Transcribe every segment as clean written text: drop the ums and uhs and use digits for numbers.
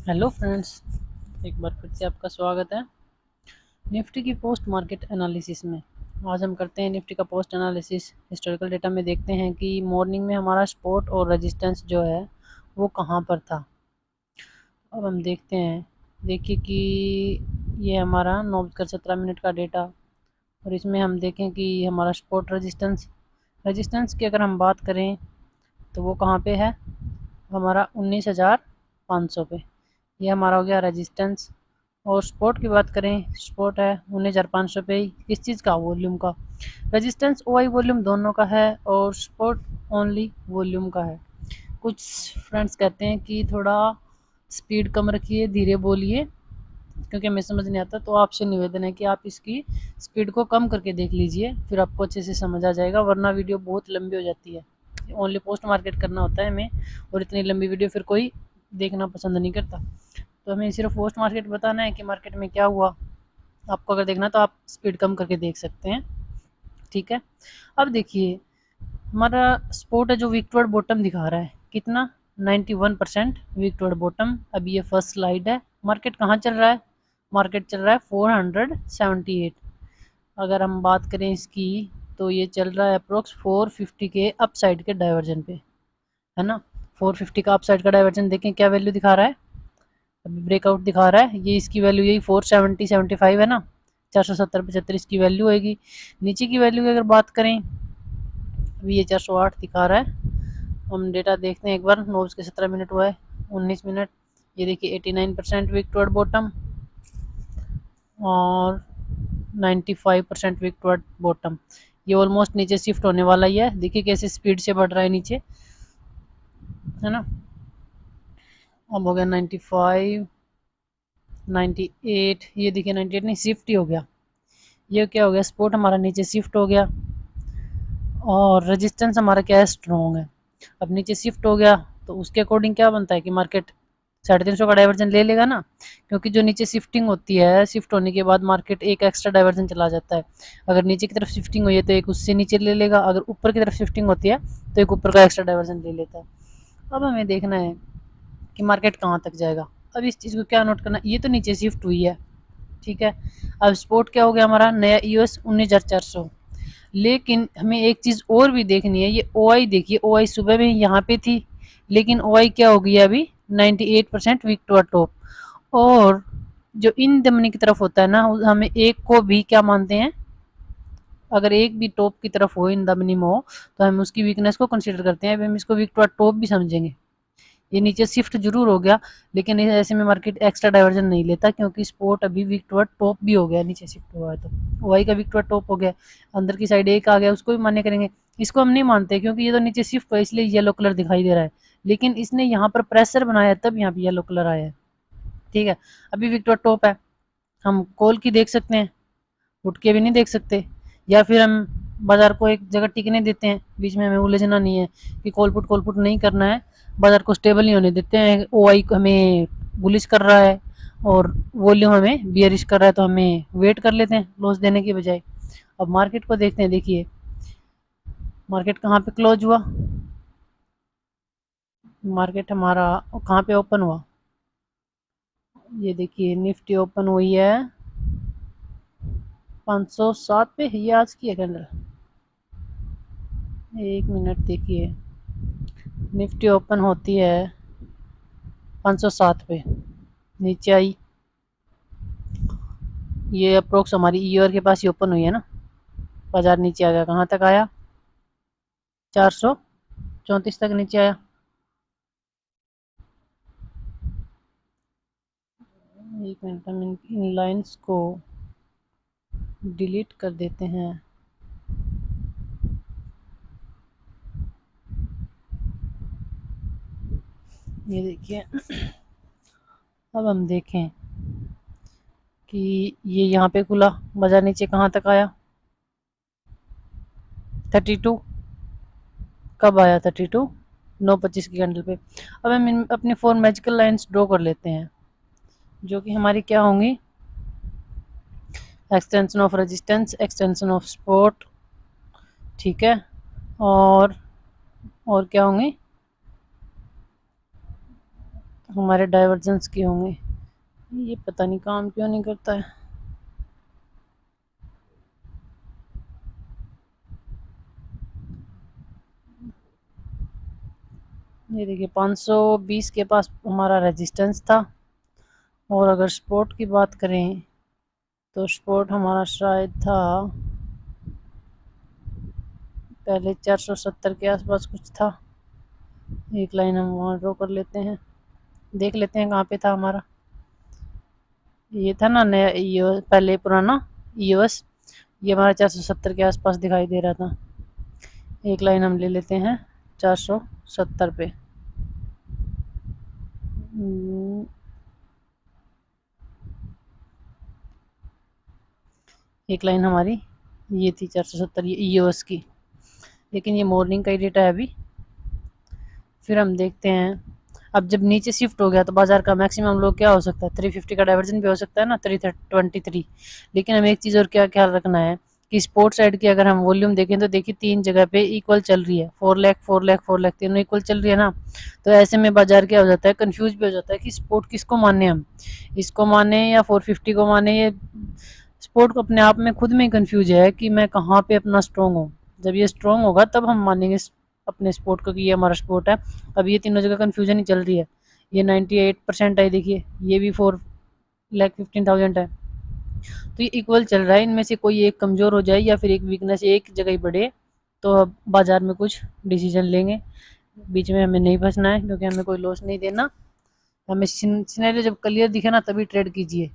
Hello friends, एक बार फिर से आपका स्वागत है निफ्टी की पोस्ट मार्केट एनालिसिस में। आज हम करते हैं निफ्टी का पोस्ट एनालिसिस। हिस्टोरिकल डेटा में देखते हैं कि मॉर्निंग में हमारा सपोर्ट और रेजिस्टेंस जो है वो कहाँ पर था। अब हम देखते हैं, देखिए कि ये हमारा 9:17 का डेटा, और इसमें हम देखें कि हमारा सपोर्ट रेजिस्टेंस रेजिस्टेंस की अगर हम बात करें तो वो कहाँ पे है, हमारा 19,500 पे। ये हमारा हो गया रेजिस्टेंस। और सपोर्ट की बात करें, सपोर्ट है 19,500 पे। किस चीज़ का, वॉल्यूम का। रेजिस्टेंस ओआई वॉल्यूम दोनों का है और सपोर्ट ओनली वॉल्यूम का है। कुछ फ्रेंड्स कहते हैं कि थोड़ा स्पीड कम रखिए, धीरे बोलिए, क्योंकि हमें समझ नहीं आता। तो आपसे निवेदन है कि आप इसकी स्पीड को कम करके देख लीजिए, फिर आपको अच्छे से समझ आ जाएगा, वरना वीडियो बहुत लंबी हो जाती है। ओनली पोस्ट मार्केट करना होता है हमें, और इतनी लंबी वीडियो फिर कोई देखना पसंद नहीं करता। तो हमें सिर्फ पोस्ट मार्केट बताना है कि मार्केट में क्या हुआ। आपको अगर देखना तो आप स्पीड कम करके देख सकते हैं, ठीक है। अब देखिए, हमारा स्पोर्ट है जो विकटवर्ड बॉटम दिखा रहा है, कितना, 91% विकटवर्ड बॉटम। अभी ये फर्स्ट स्लाइड है। मार्केट कहाँ चल रहा है, मार्केट चल रहा है 478। अगर हम बात करें इसकी, तो ये चल रहा है अप्रोक्स 450 के अप साइड के डाइवर्जन पे, है ना। 450 का अप साइड का डाइवर्जन देखें क्या वैल्यू दिखा रहा है, अभी ब्रेकआउट दिखा रहा है। ये इसकी वैल्यू यही 470-75 है ना, 470-75 इसकी वैल्यू होगी। नीचे की वैल्यू की अगर बात करें, अभी ये 408 दिखा रहा है। हम डेटा देखते हैं एक बार। 9:17 हुआ है, 19 मिनट। ये देखिए 89% वीक टुवर्ड बॉटम और 95% वीक टुवर्ड बॉटम। ये ऑलमोस्ट नीचे शिफ्ट होने वाला ही है। देखिए कैसे स्पीड से बढ़ रहा है नीचे, है ना। अब हो गया 95, 98। ये देखिए 98 नहीं, शिफ्ट ही हो गया। ये क्या हो गया, सपोर्ट हमारा नीचे शिफ्ट हो गया और रेजिस्टेंस हमारा क्या है, स्ट्रॉन्ग है। अब नीचे शिफ्ट हो गया तो उसके अकॉर्डिंग क्या बनता है कि मार्केट 350 का डाइवर्जन ले लेगा ना, क्योंकि जो नीचे शिफ्टिंग होती है, शिफ्ट होने के बाद मार्केट एक एक्स्ट्रा डाइवर्जन चला जाता है। अगर नीचे की तरफ शिफ्टिंग हुई है तो एक उससे नीचे ले लेगा, अगर ऊपर की तरफ शिफ्टिंग होती है तो एक ऊपर का एक्स्ट्रा डाइवर्जन ले लेता है। अब हमें देखना है कि मार्केट कहाँ तक जाएगा। अब इस चीज़ को क्या नोट करना, ये तो नीचे शिफ्ट हुई है, ठीक है। अब स्पोर्ट क्या हो गया हमारा नया ईओएस 19,400। लेकिन हमें एक चीज़ और भी देखनी है, ये ओ आई देखिए, ओ आई सुबह में यहाँ पे थी, लेकिन ओ आई क्या हो गई है अभी, 98% वीक टू टॉप। और जो इन दमनी की तरफ होता है ना, हमें एक को भी क्या मानते हैं, अगर एक भी टॉप की तरफ हो, इन दमनी में हो, तो हम उसकी वीकनेस को कंसिडर करते हैं। अभी हम इसको वीक टू टॉप भी समझेंगे। ये नीचे शिफ्ट जरूर हो गया, लेकिन ऐसे में मार्केट एक्स्ट्रा डाइवर्जन नहीं लेता, क्योंकि स्पोर्ट अभी वीक टुवर्ड टॉप भी हो गया, नीचे शिफ्ट हुआ है तो वाई का वीक टुवर्ड टॉप हो गया। अंदर की साइड एक आ गया, उसको भी मान्य करेंगे। इसको हम नहीं मानते क्योंकि ये तो नीचे शिफ्ट हुआ, इसलिए येलो कलर दिखाई दे रहा है, लेकिन इसने यहाँ पर प्रेशर बनाया तब यहाँ पे येलो कलर आया है, ठीक है। अभी वीक टुवर्ड टॉप है, हम कॉल की देख सकते हैं, उठ के भी नहीं देख सकते, या फिर हम बाजार को एक जगह टिकने देते हैं, बीच में हमें उलझना नहीं है कि कॉल पुट नहीं करना है। बाजार को स्टेबल नहीं होने देते हैं। ओ आई हमें बुलिश कर रहा है और वॉल्यूम हमें बियरिश कर रहा है, तो हमें वेट कर लेते हैं लॉस देने की बजाय। अब मार्केट को देखते हैं, देखिए मार्केट कहाँ पे क्लोज हुआ, मार्केट हमारा कहाँ पे ओपन हुआ। ये देखिए निफ्टी ओपन हुई है 507 पे, ये आज की है कैंडल। एक मिनट देखिए, निफ्टी ओपन होती है 507 पे, नीचे आई, ये अप्रोक्स हमारी ईयर के पास ही ओपन हुई है ना। बाजार नीचे आ गया, कहाँ तक आया, 434 तक नीचे आया। एक मिनट, हम इन लाइंस को डिलीट कर देते हैं। ये देखिए, अब हम देखें कि ये यहाँ पे खुला, बाजार नीचे कहाँ तक आया, 32। कब आया 32, 9:25 की कैंडल पे। अब हम अपनी 4 मैजिकल लाइंस ड्रॉ कर लेते हैं, जो कि हमारी क्या होंगी, extension of resistance, extension of support, ठीक है। और क्या होंगी, हमारे डाइवर्जेंस के होंगे। ये पता नहीं काम क्यों नहीं करता है। ये देखिए 520 के पास हमारा रेजिस्टेंस था। और अगर सपोर्ट की बात करें तो सपोर्ट हमारा शायद था पहले 470 के आसपास कुछ था। एक लाइन हम वहाँ ड्रॉ कर लेते हैं, देख लेते हैं कहाँ पे था हमारा। ये था ना नया पहले पुराना ईओएस, ये हमारा 470 के आसपास दिखाई दे रहा था। एक लाइन हम ले लेते हैं 470 पे। एक लाइन हमारी ये थी 470, ये ईओएस की, लेकिन ये मॉर्निंग का ही डेटा है अभी। फिर हम देखते हैं अब जब नीचे शिफ्ट हो गया तो बाजार का मैक्सिमम लो क्या हो सकता है, 350 का डाइवर्जन भी हो सकता है ना, 323। लेकिन हमें एक चीज़ और क्या ख्याल रखना है कि स्पोर्ट साइड की अगर हम वॉल्यूम देखें तो देखिए 3 जगह पे इक्वल चल रही है, 4 लाख 4 लाख 4 लाख तीनों इक्वल चल रही है ना। तो ऐसे में बाजार क्या हो जाता है, कंफ्यूज भी हो जाता है कि स्पोर्ट किसको माने, हम इसको माने या 450 को माने। ये स्पोर्ट को अपने आप में खुद में कंफ्यूज है कि मैं कहाँ पे अपना स्ट्रॉन्ग हूँ। जब ये स्ट्रॉन्ग होगा तब हम मानेंगे अपने स्पोर्ट को कि ये हमारा स्पोर्ट है। अब ये तीनों जगह कन्फ्यूजन ही चल रही है। ये 98% है, देखिए ये भी 4,15,000 है। तो ये इक्वल चल रहा है, इनमें से कोई एक कमज़ोर हो जाए या फिर एक वीकनेस एक जगह ही बढ़े तो अब बाज़ार में कुछ डिसीजन लेंगे। बीच में हमें नहीं फंसना है क्योंकि हमें कोई लॉस नहीं देना। हमें सिनेरियो जब क्लियर दिखे ना तभी ट्रेड कीजिए,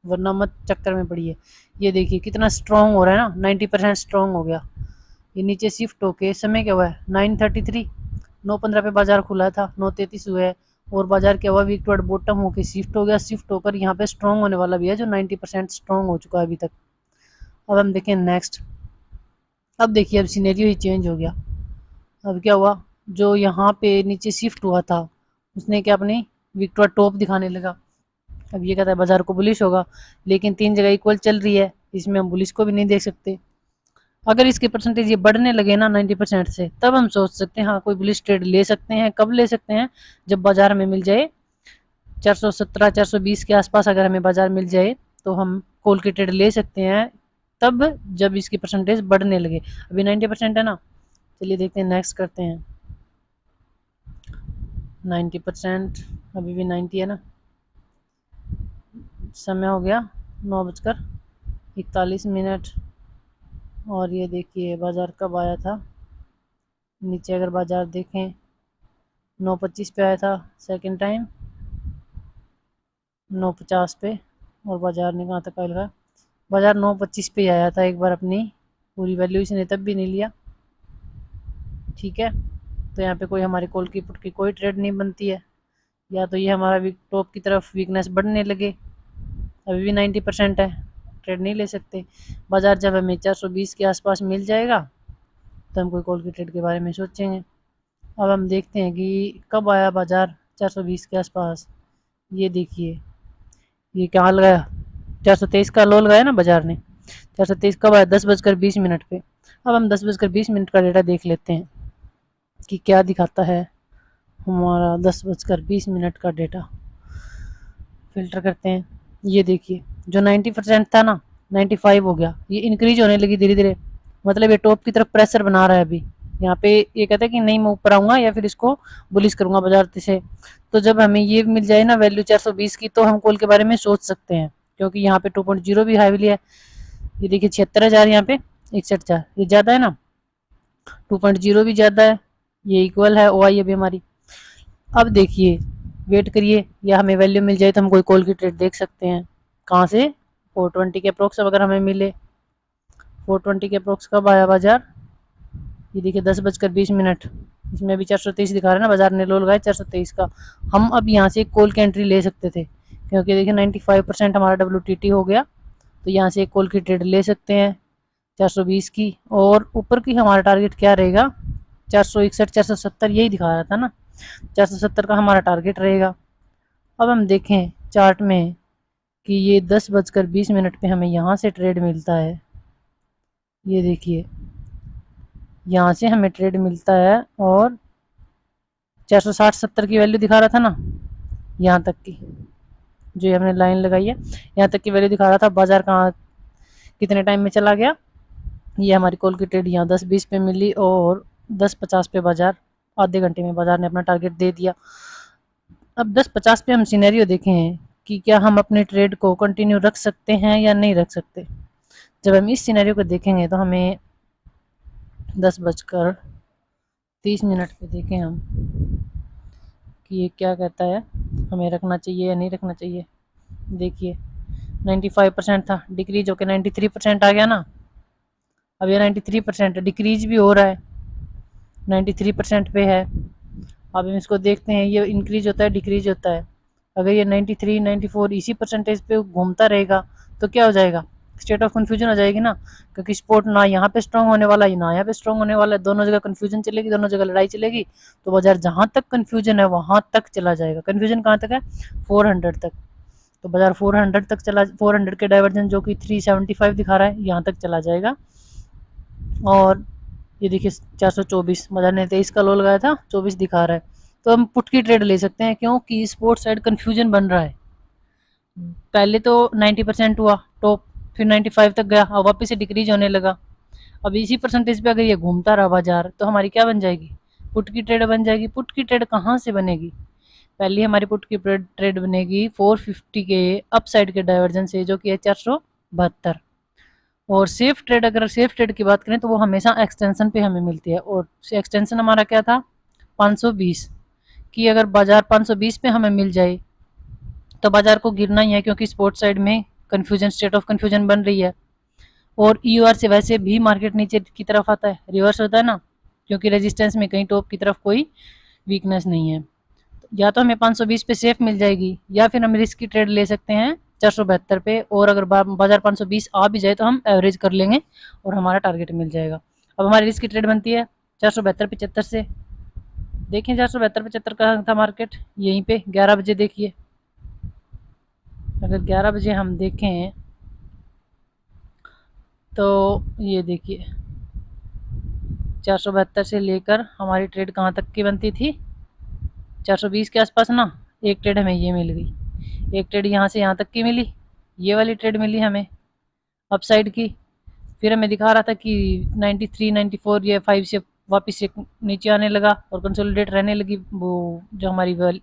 वरना मत चक्कर में पड़िए। ये देखिए कितना स्ट्रॉन्ग हो रहा है ना, 90% स्ट्रॉन्ग हो गया। ये नीचे शिफ्ट होके समय क्या हुआ है 9:33, 9:15 पे बाजार खुला था, 9:33 हुआ है। और बाजार क्या हुआ, वीक टू बॉटम होके शिफ्ट हो गया, शिफ्ट होकर यहाँ पे स्ट्रॉन्ग होने वाला भी है जो 90% स्ट्रॉन्ग हो चुका है अभी तक। अब हम देखें नेक्स्ट। अब देखिए अब सिनेरियो ही चेंज हो गया। अब क्या हुआ, जो यहाँ पे नीचे शिफ्ट हुआ था उसने क्या अपनी विक्टोर टॉप दिखाने लगा। अब ये कहता है बाजार को बुलिश होगा, लेकिन 3 जगह इक्वल चल रही है, इसमें हम बुलिश को भी नहीं देख सकते। अगर इसके परसेंटेज ये बढ़ने लगे ना 90% से, तब हम सोच सकते हैं हाँ कोई बुलिश ट्रेड ले सकते हैं। कब ले सकते हैं, जब बाजार में मिल जाए 417 420 के आसपास अगर हमें बाजार मिल जाए तो हम कॉल की ट्रेड ले सकते हैं, तब जब इसकी परसेंटेज बढ़ने लगे। अभी 90% है ना। चलिए देखते हैं नेक्स्ट करते हैं। 90%, अभी भी 90 है ना। समय हो गया 9:41। और ये देखिए बाजार कब आया था, नीचे अगर बाजार देखें 9:25 पे आया था सेकंड टाइम, 9:50 पे। और बाजार ने कहाँ तक आया, बाजार 9:25 पे आया था एक बार, अपनी पूरी वैल्यू इसने तब भी नहीं लिया। ठीक है, तो यहाँ पे कोई हमारी कॉल की पुट की कोई ट्रेड नहीं बनती है। या तो ये हमारा टॉप की तरफ वीकनेस बढ़ने लगे, अभी भी 90% है, ट्रेड नहीं ले सकते। बाजार जब हमें 420 के आसपास मिल जाएगा तो हम कोई कॉल की ट्रेड के बारे में सोचेंगे। अब हम देखते हैं कि कब आया बाजार 420 के आसपास। ये देखिए ये क्या लगाया, 423 का लो लगाया ना बाजार ने। 423 कब आया, 10:20 पे। अब हम 10:20 का डेटा देख लेते हैं कि क्या दिखाता है हमारा 10:20 का डेटा। फिल्टर करते हैं, ये देखिए जो 90% था ना 95 हो गया, ये इंक्रीज होने लगी धीरे धीरे। मतलब ये टॉप की तरफ प्रेशर बना रहा है अभी। यहाँ पे ये कहता है कि नहीं मैं ऊपर आऊँगा या फिर इसको बुलिश करूँगा बाजार से। तो जब हमें ये मिल जाए ना वैल्यू 420 की, तो हम कॉल के बारे में सोच सकते हैं, क्योंकि यहाँ पे 2.0 भी हाईली है। ये देखिए 76,000 यहाँ पे 61,000, ये ज़्यादा है ना, 2.0 भी ज़्यादा है, ये इक्वल है ओ आई अभी हमारी। अब देखिए वेट करिए, या हमें वैल्यू मिल जाए तो हम कोई कॉल की ट्रेड देख सकते हैं। कहाँ से, 420 के अप्रोक्स अगर हमें मिले। 420 के अप्रोक्स कब आया बाजार, ये देखिए 10:20, इसमें भी 423 दिखा रहा है ना, बाजार ने लो लगाया 423 का। हम अब यहाँ से एक कॉल की एंट्री ले सकते थे, क्योंकि देखिए 95% हमारा WTT हो गया, तो यहाँ से एक कॉल की ट्रेड ले सकते हैं 420 की। और ऊपर की हमारा टारगेट क्या रहेगा, 461 470 यही दिखा रहा था ना, 470 का हमारा टारगेट रहेगा। अब हम देखें चार्ट में कि ये 10:20 पे हमें यहाँ से ट्रेड मिलता है। ये देखिए यहाँ से हमें ट्रेड मिलता है, और 460 70 की वैल्यू दिखा रहा था ना, यहाँ तक की जो ये हमने लाइन लगाई है, यहाँ तक की वैल्यू दिखा रहा था। बाजार कहाँ कितने टाइम में चला गया, ये हमारी कॉल की ट्रेड यहाँ 10:20 पे मिली और 10:50 पे बाजार, आधे घंटे में बाजार ने अपना टारगेट दे दिया। अब 10:50 पे हम सिनेरियो देखे हैं कि क्या हम अपने ट्रेड को कंटिन्यू रख सकते हैं या नहीं रख सकते। जब हम इस सिनेरियो को देखेंगे तो हमें 10:30 पे देखें हम कि ये क्या कहता है, हमें रखना चाहिए या नहीं रखना चाहिए। देखिए 95% था, डिक्रीज होकर 93% आ गया ना। अब ये 93% डिक्रीज भी हो रहा है, 93% पे है। अब हम इसको देखते हैं, ये इंक्रीज होता है डिक्रीज होता है। अगर ये 93 94 इसी परसेंटेज पे घूमता रहेगा तो क्या हो जाएगा, स्टेट ऑफ कन्फ्यूजन हो जाएगी ना। क्योंकि स्पोर्ट ना यहाँ पे स्ट्रांग होने वाला है ना यहाँ पे स्ट्रांग होने वाला है, दोनों जगह कन्फ्यूजन चलेगी, दोनों जगह लड़ाई चलेगी। तो बाजार जहाँ तक कन्फ्यूजन है वहां तक चला जाएगा। कन्फ्यूजन कहाँ तक है, 400 तक। तो बाजार 400 तक चला, 400 के डाइवर्जन जो कि 375 दिखा रहा है, यहाँ तक चला जाएगा। और ये देखिए 424, बाजार ने 23 का लो लगाया था, 24 दिखा रहा है। तो हम पुट की ट्रेड ले सकते हैं, क्योंकि स्पोर्ट साइड कन्फ्यूजन बन रहा है। पहले तो 90% हुआ टॉप, फिर 95 तक गया और वापस से डिक्रीज होने लगा। अब इसी परसेंटेज पे अगर ये घूमता रहा बाजार तो हमारी क्या बन जाएगी, पुट की ट्रेड बन जाएगी। पुट की ट्रेड कहाँ से बनेगी, पहली हमारी पुट की ट्रेड बनेगी 450 के अपसाइड के डाइवर्जन से, जो कि है 472। और सेफ ट्रेड, अगर सेफ ट्रेड की बात करें तो वो हमेशा एक्सटेंशन पे हमें मिलती है। और एक्सटेंशन हमारा क्या था 520 की। अगर बाजार 520 पे हमें मिल जाए तो बाजार को गिरना ही है, क्योंकि स्पोर्ट साइड में कन्फ्यूजन, स्टेट ऑफ कन्फ्यूजन बन रही है। और ईयूआर से वैसे भी मार्केट नीचे की तरफ आता है, रिवर्स होता है ना, क्योंकि रेजिस्टेंस में कहीं टॉप की तरफ कोई वीकनेस नहीं है। या तो हमें 520 पे सेफ मिल जाएगी, या फिर हम रिस्क की ट्रेड ले सकते हैं 472 पे। और अगर बाजार 520 आ भी जाए तो हम एवरेज कर लेंगे और हमारा टारगेट मिल जाएगा। अब हमारी रिस्क की ट्रेड बनती है 472 75 से। देखें 472 75 कहाँ था मार्केट, यहीं पे 11 बजे। देखिए अगर 11 बजे हम देखें तो ये देखिए 472 से लेकर हमारी ट्रेड कहाँ तक की बनती थी, 420 के आसपास ना। एक ट्रेड हमें ये मिल गई, एक ट्रेड यहाँ से यहाँ तक की मिली, ये वाली ट्रेड मिली हमें अपसाइड की। फिर हमें दिखा रहा था कि 93 94 ये 5 से वापस से नीचे आने लगा और कंसोलिडेट रहने लगी। वो जो हमारी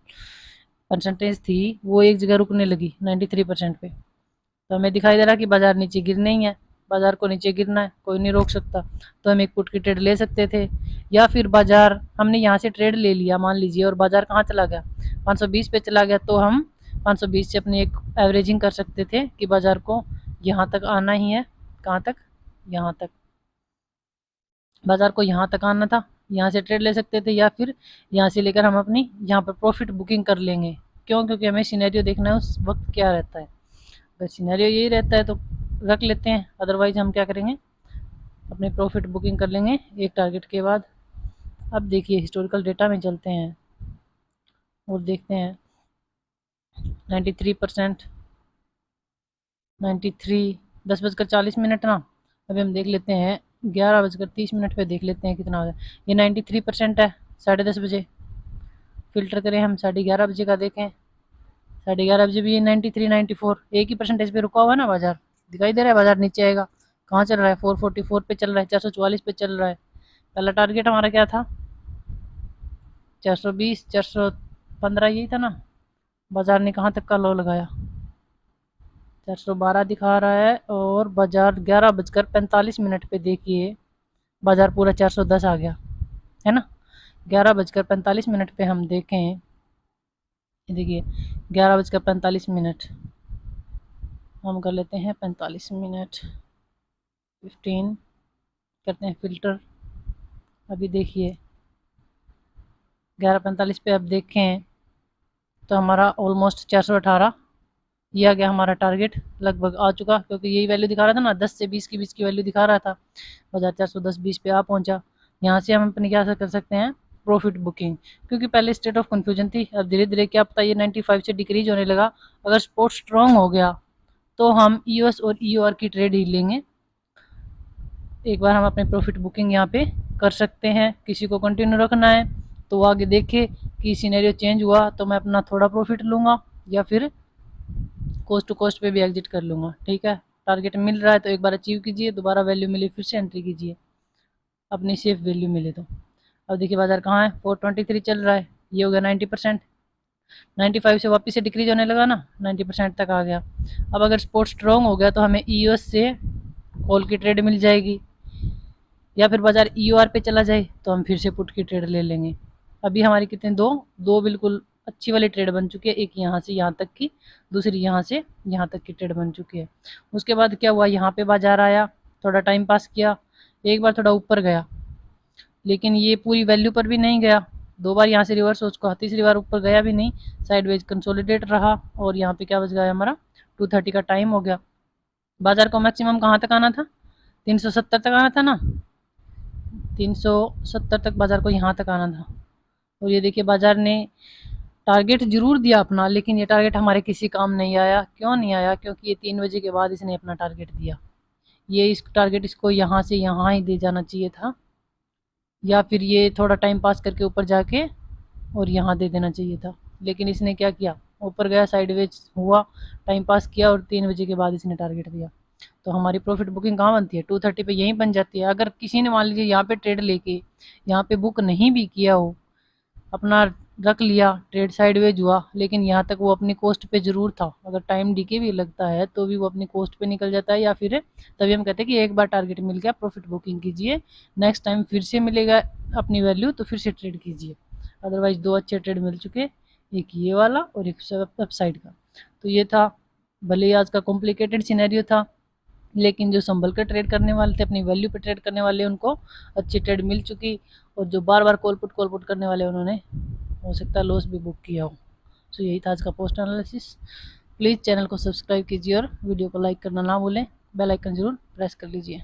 परसेंटेज थी वो एक जगह रुकने लगी 93% पे। तो हमें दिखाई दे रहा कि बाजार नीचे गिरना ही है, बाजार को नीचे गिरना है, कोई नहीं रोक सकता। तो हम एक पुट की ट्रेड ले सकते थे। या फिर बाजार हमने यहाँ से ट्रेड ले लिया मान लीजिए, और बाजार कहाँ चला गया 520 पे चला गया, तो हम 520 से अपनी एक एवरेजिंग कर सकते थे कि बाजार को यहाँ तक आना ही है। कहाँ तक, यहाँ तक बाजार को यहाँ तक आना था, यहाँ से ट्रेड ले सकते थे। या फिर यहाँ से लेकर हम अपनी यहाँ पर प्रॉफिट बुकिंग कर लेंगे। क्यों, क्योंकि हमें सिनेरियो देखना है उस वक्त क्या रहता है। अगर सिनेरियो यही रहता है तो रख लेते हैं, अदरवाइज हम क्या करेंगे, अपनी प्रॉफिट बुकिंग कर लेंगे एक टारगेट के बाद। अब देखिए हिस्टोरिकल डेटा में चलते हैं और देखते हैं 93%, 93, 10:40 ना। अभी हम देख लेते हैं 11:30 पे देख लेते हैं कितना हो गया। ये 93% है 10:30 बजे। फिल्टर करें हम 11:30 का, देखें 11:30 भी ये 93 94 एक ही परसेंटेज पे रुका हुआ है ना बाजार। दिखाई दे रहा है बाजार नीचे आएगा, कहाँ चल रहा है 444 पे चल रहा है, 444 पे चल रहा है। पहला टारगेट हमारा क्या था 420 415 यही था ना। बाजार ने कहाँ तक का लो लगाया 412 दिखा रहा है। और बाजार 11:45 पे देखिए बाजार पूरा 410 आ गया है ना। 11:45 पे हम देखें, देखिए 11:45 हम कर लेते हैं 45 मिनट, 15 करते हैं फिल्टर। अभी देखिए 11:45 पे अब देखें तो हमारा ऑलमोस्ट 418 ये आ गया हमारा टारगेट, लगभग आ चुका, क्योंकि यही वैल्यू दिखा रहा था ना 10 से 20 के बीच की वैल्यू दिखा रहा था। बाजार 410-20 पे आ पहुंचा। यहाँ से हम अपनी क्या कर सकते हैं प्रॉफिट बुकिंग, क्योंकि पहले स्टेट ऑफ कन्फ्यूजन थी। अब धीरे धीरे क्या पता ये 95 से डिक्रीज होने लगा। अगर स्पोर्ट स्ट्रॉन्ग हो गया तो हम ईओएस और ईओआर की ट्रेड ही लेंगे। एक बार हम अपने प्रॉफिट बुकिंग यहाँ पे कर सकते हैं। किसी को कंटिन्यू रखना है तो वो आगे देखे कि सिनेरियो चेंज हुआ तो मैं अपना थोड़ा प्रॉफिट लूँगा या फिर कोस्ट टू कोस्ट पे भी एग्जिट कर लूँगा। ठीक है, टारगेट मिल रहा है तो एक बार अचीव कीजिए, दोबारा वैल्यू मिली फिर से एंट्री कीजिए, अपनी सेफ वैल्यू मिले तो। अब देखिए बाजार कहाँ है, 423 चल रहा है, ये हो गया 90%। 95 से वापस से डिक्रीज होने लगा ना, 90% तक आ गया। अब अगर स्पोर्ट स्ट्रॉन्ग हो गया तो हमें ईओएस से कॉल की ट्रेड मिल जाएगी, या फिर बाजार ईओआर पे चला जाए तो हम फिर से पुट की ट्रेड ले लेंगे। अभी हमारी कितने, दो दो बिल्कुल अच्छी वाली ट्रेड बन चुकी है, एक यहाँ से यहाँ तक की, दूसरी यहाँ से यहाँ तक की ट्रेड बन चुकी है। उसके बाद क्या हुआ, यहाँ पे बाजार आया, थोड़ा टाइम पास किया, एक बार थोड़ा ऊपर गया, लेकिन ये पूरी वैल्यू पर भी नहीं गया, दो बार यहाँ से रिवर्स हो चुका, तीसरी बार ऊपर गया भी नहीं, साइडवेज कंसोलिडेट रहा, और यहाँ पे क्या बच गया हमारा 230 का टाइम हो गया। बाजार को मैक्सिमम कहाँ तक आना था, 370 तक आना था ना, 370 तक बाजार को यहाँ तक आना था। और ये देखिए बाजार ने टारगेट जरूर दिया अपना, लेकिन ये टारगेट हमारे किसी काम नहीं आया। क्यों नहीं आया, क्योंकि ये 3 बजे के बाद इसने अपना टारगेट दिया। ये इस टारगेट इसको यहाँ से यहाँ ही दे जाना चाहिए था, या फिर ये थोड़ा टाइम पास करके ऊपर जाके और यहाँ दे देना चाहिए था, लेकिन इसने क्या किया, ऊपर गया, साइडवेज हुआ, टाइम पास किया और 3 बजे के बाद इसने टारगेट दिया। तो हमारी प्रॉफिट बुकिंग कहाँ बनती है, 230 पे यहीं बन जाती है। अगर किसी ने मान लीजिए यहाँ पे ट्रेड लेके यहाँ पे बुक नहीं भी किया हो, अपना रख लिया, ट्रेड साइडवेज हुआ, लेकिन यहाँ तक वो अपनी कोस्ट पे ज़रूर था, अगर टाइम डीके भी लगता है तो भी वो अपनी कोस्ट पे निकल जाता है, या फिर तभी हम कहते हैं कि एक बार टारगेट मिल गया प्रॉफिट बुकिंग कीजिए, नेक्स्ट टाइम फिर से मिलेगा अपनी वैल्यू तो फिर से ट्रेड कीजिए। अदरवाइज दो अच्छे ट्रेड मिल चुके, एक ये वाला और एक वेबसाइट का। तो ये था, भले ही आज का कॉम्प्लिकेटेड सिनेरियो था, लेकिन जो संभल कर ट्रेड करने वाले थे, अपनी वैल्यू पे ट्रेड करने वाले, उनको अच्छी ट्रेड मिल चुकी, और जो बार बार कॉल पुट करने वाले, उन्होंने हो सकता है लॉस भी बुक किया हो। सो यही था आज का पोस्ट एनालिसिस। प्लीज़ चैनल को सब्सक्राइब कीजिए और वीडियो को लाइक करना ना भूलें, बेल आइकन ज़रूर प्रेस कर लीजिए।